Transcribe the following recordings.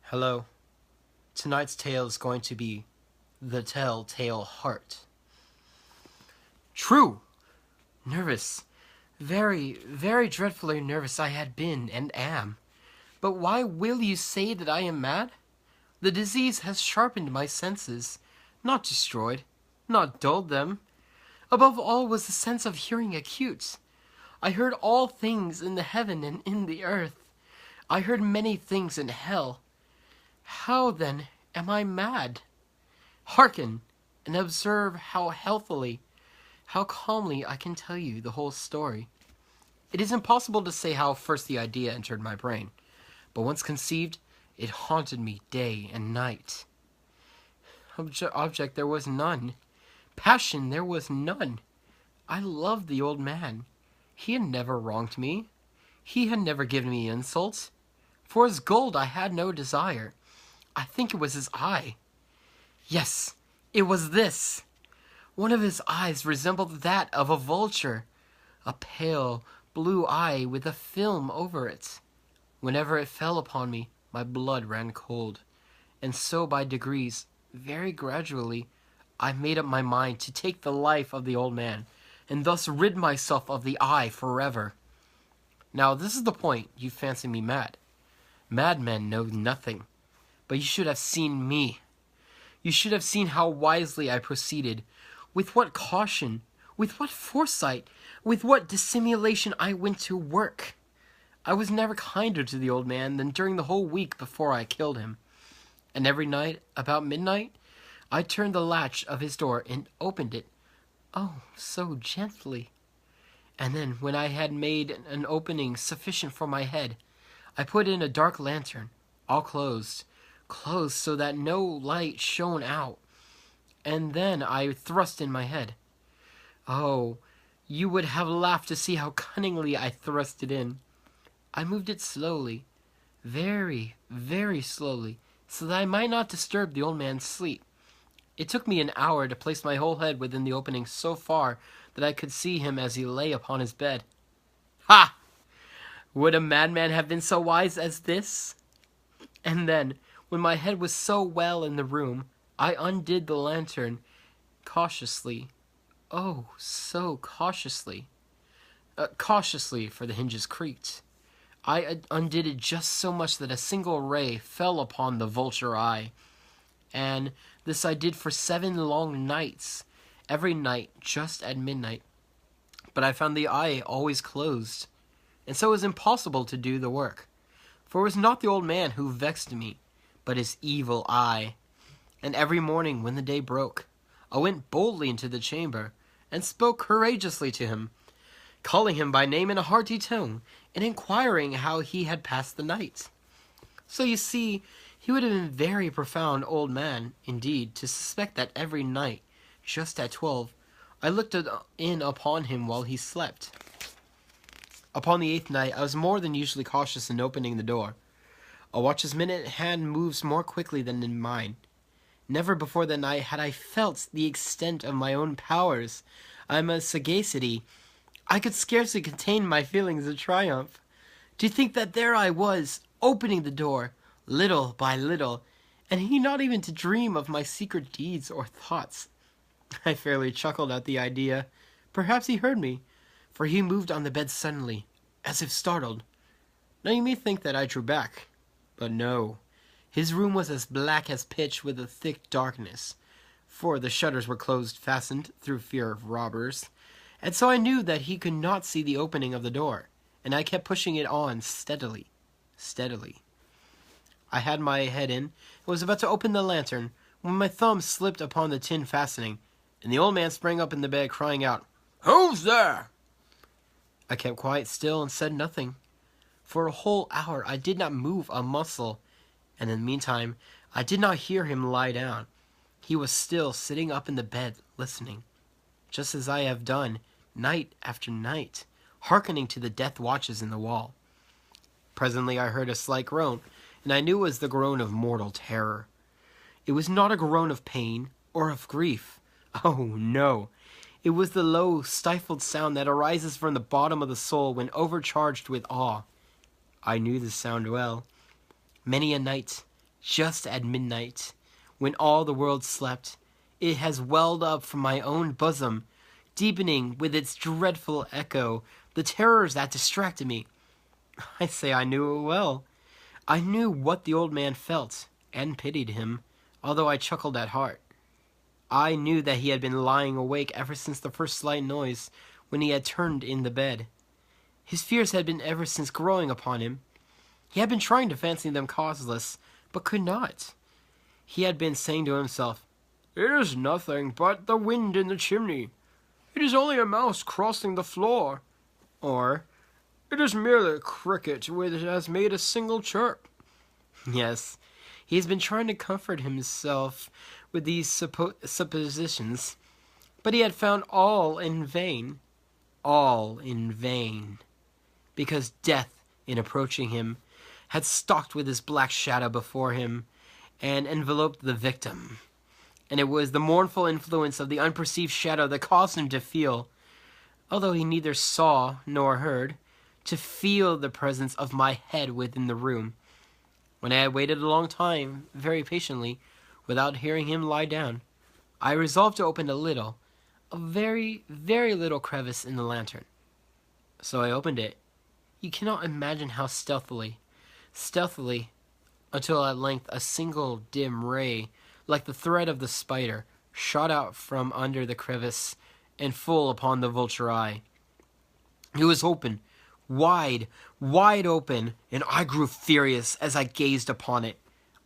Hello. Tonight's tale is going to be The Telltale Heart. True! Nervous. Very, very dreadfully nervous I had been and am. But why will you say that I am mad? The disease has sharpened my senses, not destroyed, not dulled them. Above all was the sense of hearing acute. I heard all things in the heaven and in the earth. I heard many things in hell. How, then, am I mad? Hearken, and observe how healthily, how calmly I can tell you the whole story. It is impossible to say how first the idea entered my brain, but once conceived, it haunted me day and night. Object there was none. Passion there was none. I loved the old man. He had never wronged me. He had never given me insult. For his gold I had no desire. I think it was his eye. Yes, it was this. One of his eyes resembled that of a vulture, a pale blue eye with a film over it. Whenever it fell upon me, my blood ran cold, and so by degrees, very gradually, I made up my mind to take the life of the old man, and thus rid myself of the eye forever. Now this is the point. You fancy me mad. Madmen know nothing. But you should have seen me. You should have seen how wisely I proceeded, with what caution, with what foresight, with what dissimulation I went to work. I was never kinder to the old man than during the whole week before I killed him. And every night, about midnight, I turned the latch of his door and opened it, oh, so gently. And then, when I had made an opening sufficient for my head, I put in a dark lantern, all closed so that no light shone out, and then I thrust in my head. Oh, you would have laughed to see how cunningly I thrust it in. I moved it slowly, very, very slowly, so that I might not disturb the old man's sleep. It took me an hour to place my whole head within the opening so far that I could see him as he lay upon his bed. Ha! Would a madman have been so wise as this? And then, when my head was so well in the room, I undid the lantern cautiously. Oh, so cautiously. Cautiously, for the hinges creaked. I undid it just so much that a single ray fell upon the vulture eye. And this I did for 7 long nights, every night just at midnight. But I found the eye always closed, and so it was impossible to do the work. For it was not the old man who vexed me, but his evil eye. And every morning when the day broke, I went boldly into the chamber, and spoke courageously to him, calling him by name in a hearty tone, and inquiring how he had passed the night. So you see, he would have been a very profound old man, indeed, to suspect that every night, just at 12, I looked in upon him while he slept. Upon the 8th night, I was more than usually cautious in opening the door. A watch's minute hand moves more quickly than in mine. Never before that night had I felt the extent of my own powers. I'm a sagacity. I could scarcely contain my feelings of triumph. To think that there I was, opening the door, little by little, and he not even to dream of my secret deeds or thoughts. I fairly chuckled at the idea. Perhaps he heard me, for he moved on the bed suddenly, as if startled. Now you may think that I drew back, but no. His room was as black as pitch with a thick darkness, for the shutters were closed fastened through fear of robbers, and so I knew that he could not see the opening of the door, and I kept pushing it on steadily. I had my head in, and was about to open the lantern, when my thumb slipped upon the tin fastening, and the old man sprang up in the bed, crying out, "Who's there?" I kept quite still and said nothing. For a whole hour I did not move a muscle, and in the meantime I did not hear him lie down. He was still sitting up in the bed, listening, just as I have done, night after night, hearkening to the death watches in the wall. Presently I heard a slight groan, and I knew it was the groan of mortal terror. It was not a groan of pain or of grief. Oh, no. It was the low, stifled sound that arises from the bottom of the soul when overcharged with awe. I knew the sound well. Many a night, Just at midnight, when all the world slept, it has welled up from my own bosom, deepening with its dreadful echo the terrors that distracted me. I say I knew it well. I knew what the old man felt, and pitied him, although I chuckled at heart. I knew that he had been lying awake ever since the first slight noise, when he had turned in the bed. His fears had been ever since growing upon him. He had been trying to fancy them causeless, but could not. He had been saying to himself, "It is nothing but the wind in the chimney. It is only a mouse crossing the floor." Or, "It is merely a cricket which has made a single chirp." Yes, he has been trying to comfort himself with these suppositions, but he had found all in vain. All in vain. Because death, in approaching him, had stalked with his black shadow before him, and enveloped the victim. And it was the mournful influence of the unperceived shadow that caused him to feel, although he neither saw nor heard, to feel the presence of my head within the room. When I had waited a long time, very patiently, without hearing him lie down, I resolved to open a very, very little crevice in the lantern. So I opened it. You cannot imagine how stealthily, until at length a single dim ray, like the thread of the spider, shot out from under the crevice and full upon the vulture eye. It was open, wide open, and I grew furious as I gazed upon it.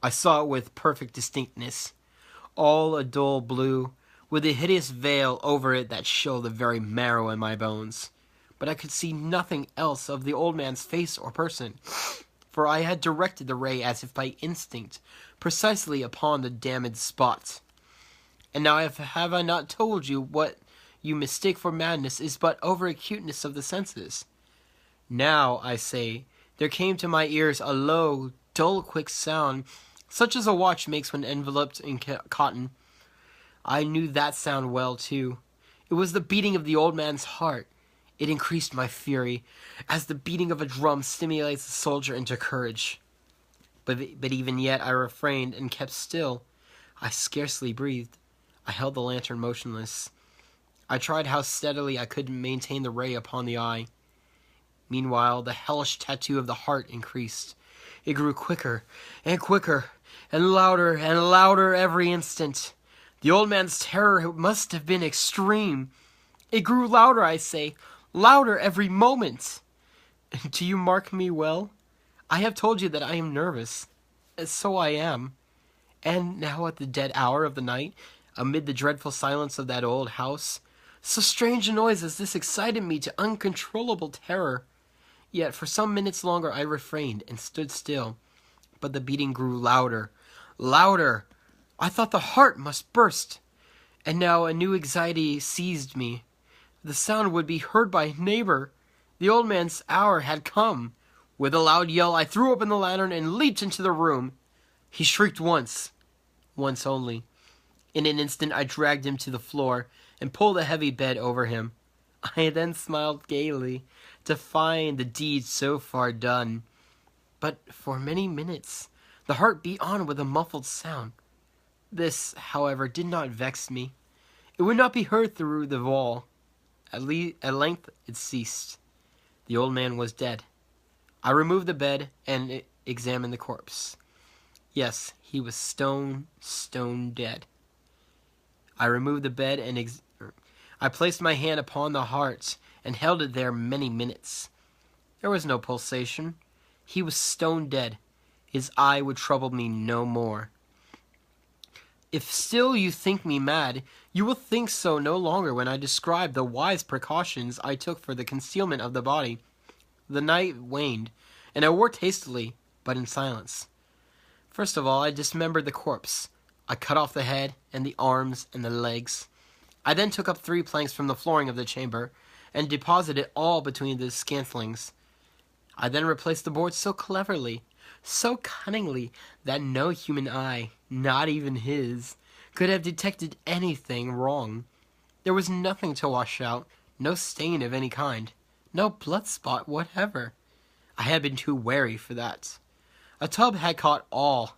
I saw it with perfect distinctness, all a dull blue, with a hideous veil over it that showed the very marrow in my bones. But I could see nothing else of the old man's face or person, for I had directed the ray as if by instinct, precisely upon the damned spot. And now have I not told you what you mistake for madness is but over-acuteness of the senses? Now, I say, there came to my ears a low, dull, quick sound, such as a watch makes when enveloped in cotton. I knew that sound well, too. It was the beating of the old man's heart. It increased my fury, as the beating of a drum stimulates a soldier into courage. But even yet I refrained and kept still. I scarcely breathed. I held the lantern motionless. I tried how steadily I could maintain the ray upon the eye. Meanwhile, the hellish tattoo of the heart increased. It grew quicker, and louder every instant. The old man's terror must have been extreme. It grew louder, I say, louder every moment. Do you mark me well? I have told you that I am nervous. So I am. And now at the dead hour of the night, amid the dreadful silence of that old house, so strange a noise as this excited me to uncontrollable terror. Yet for some minutes longer I refrained and stood still. But the beating grew louder. I thought the heart must burst. And now a new anxiety seized me. The sound would be heard by a neighbor. The old man's hour had come. With a loud yell I threw open the lantern and leaped into the room. He shrieked once only. In an instant I dragged him to the floor and pulled a heavy bed over him. I then smiled gaily to find the deed so far done. But for many minutes the heart beat on with a muffled sound. This, however, did not vex me. It would not be heard through the wall. At length it ceased. The old man was dead. I removed the bed and examined the corpse. Yes, he was stone dead. I removed the bed and I placed my hand upon the heart and held it there many minutes. There was no pulsation. He was stone dead. His eye would trouble me no more. If still you think me mad, you will think so no longer when I describe the wise precautions I took for the concealment of the body. The night waned, and I worked hastily, but in silence. First of all, I dismembered the corpse. I cut off the head, and the arms, and the legs. I then took up 3 planks from the flooring of the chamber, and deposited all between the scantlings. I then replaced the boards so cleverly, so cunningly, that no human eye, not even his, could have detected anything wrong. There was nothing to wash out, no stain of any kind, no blood spot whatever. I had been too wary for that. A tub had caught all.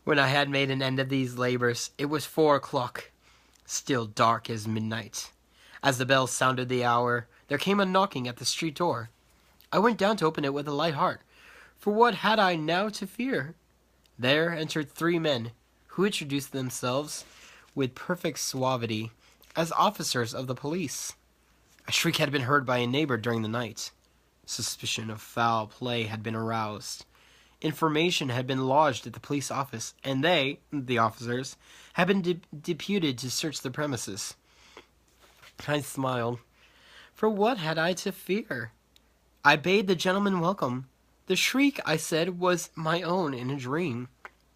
When I had made an end of these labors, it was 4 o'clock, still dark as midnight. As the bells sounded the hour, there came a knocking at the street door. I went down to open it with a light heart, for what had I now to fear? There entered 3 men, who introduced themselves with perfect suavity as officers of the police. A shriek had been heard by a neighbor during the night. Suspicion of foul play had been aroused. Information had been lodged at the police office, and they, the officers, had been deputed to search the premises. I smiled. For what had I to fear? I bade the gentleman welcome. The shriek, I said, was my own in a dream.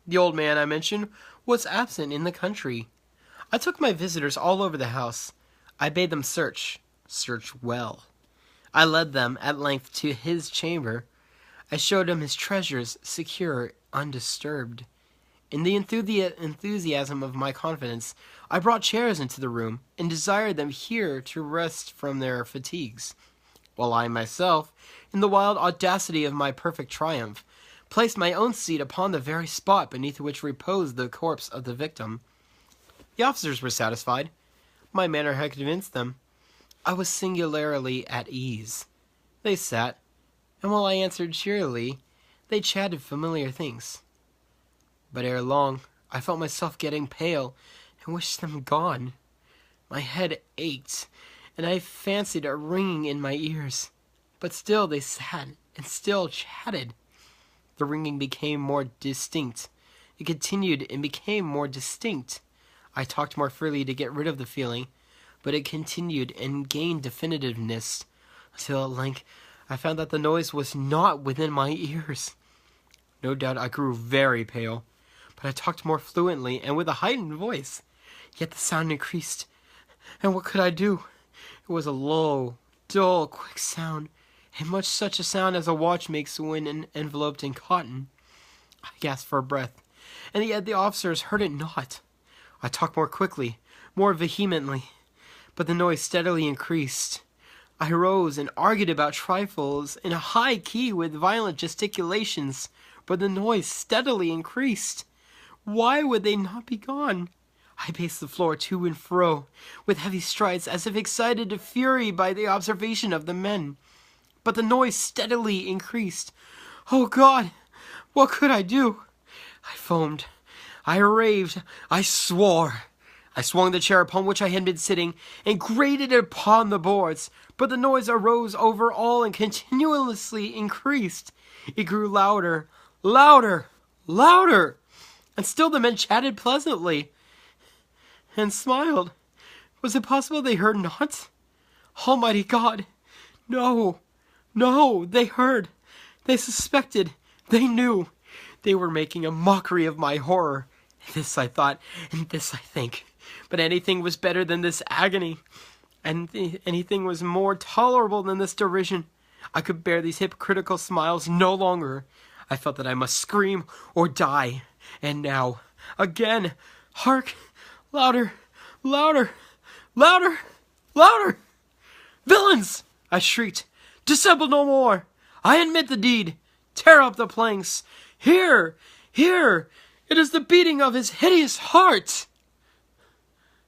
The old man, I mentioned, was absent in the country. I took my visitors all over the house. I bade them search well. I led them at length to his chamber. I showed him his treasures, secure, undisturbed. In the enthusiasm of my confidence, I brought chairs into the room and desired them here to rest from their fatigues, while I myself, in the wild audacity of my perfect triumph, placed my own seat upon the very spot beneath which reposed the corpse of the victim. The officers were satisfied. My manner had convinced them. I was singularly at ease. They sat, and while I answered cheerily, they chatted familiar things. But ere long, I felt myself getting pale and wished them gone. My head ached, and I fancied a ringing in my ears. But still they sat and still chatted. The ringing became more distinct. It continued and became more distinct. I talked more freely to get rid of the feeling, but it continued and gained definitiveness, until at length I found that the noise was not within my ears. No doubt I grew very pale, but I talked more fluently and with a heightened voice. Yet the sound increased, and what could I do? It was a low, dull, quick sound, and much such a sound as a watch makes when enveloped in cotton. I gasped for breath, and yet the officers heard it not. I talked more quickly, more vehemently, but the noise steadily increased. I rose and argued about trifles in a high key with violent gesticulations, but the noise steadily increased. Why would they not be gone? I paced the floor to and fro, with heavy strides, as if excited to fury by the observation of the men. But the noise steadily increased. Oh God! What could I do? I foamed. I raved. I swore. I swung the chair upon which I had been sitting, and grated it upon the boards. But the noise arose over all and continuously increased. It grew louder, louder, louder. And still the men chatted pleasantly, and smiled. Was it possible they heard not? Almighty God! No, no, they heard. They suspected. They knew. They were making a mockery of my horror. This I thought, and this I think. But anything was better than this agony, and anything was more tolerable than this derision. I could bear these hypocritical smiles no longer. I felt that I must scream or die. And now, again, hark! Louder! Louder! Louder! Louder! Villains! I shrieked. Dissemble no more! I admit the deed! Tear up the planks! Here! Here! It is the beating of his hideous heart!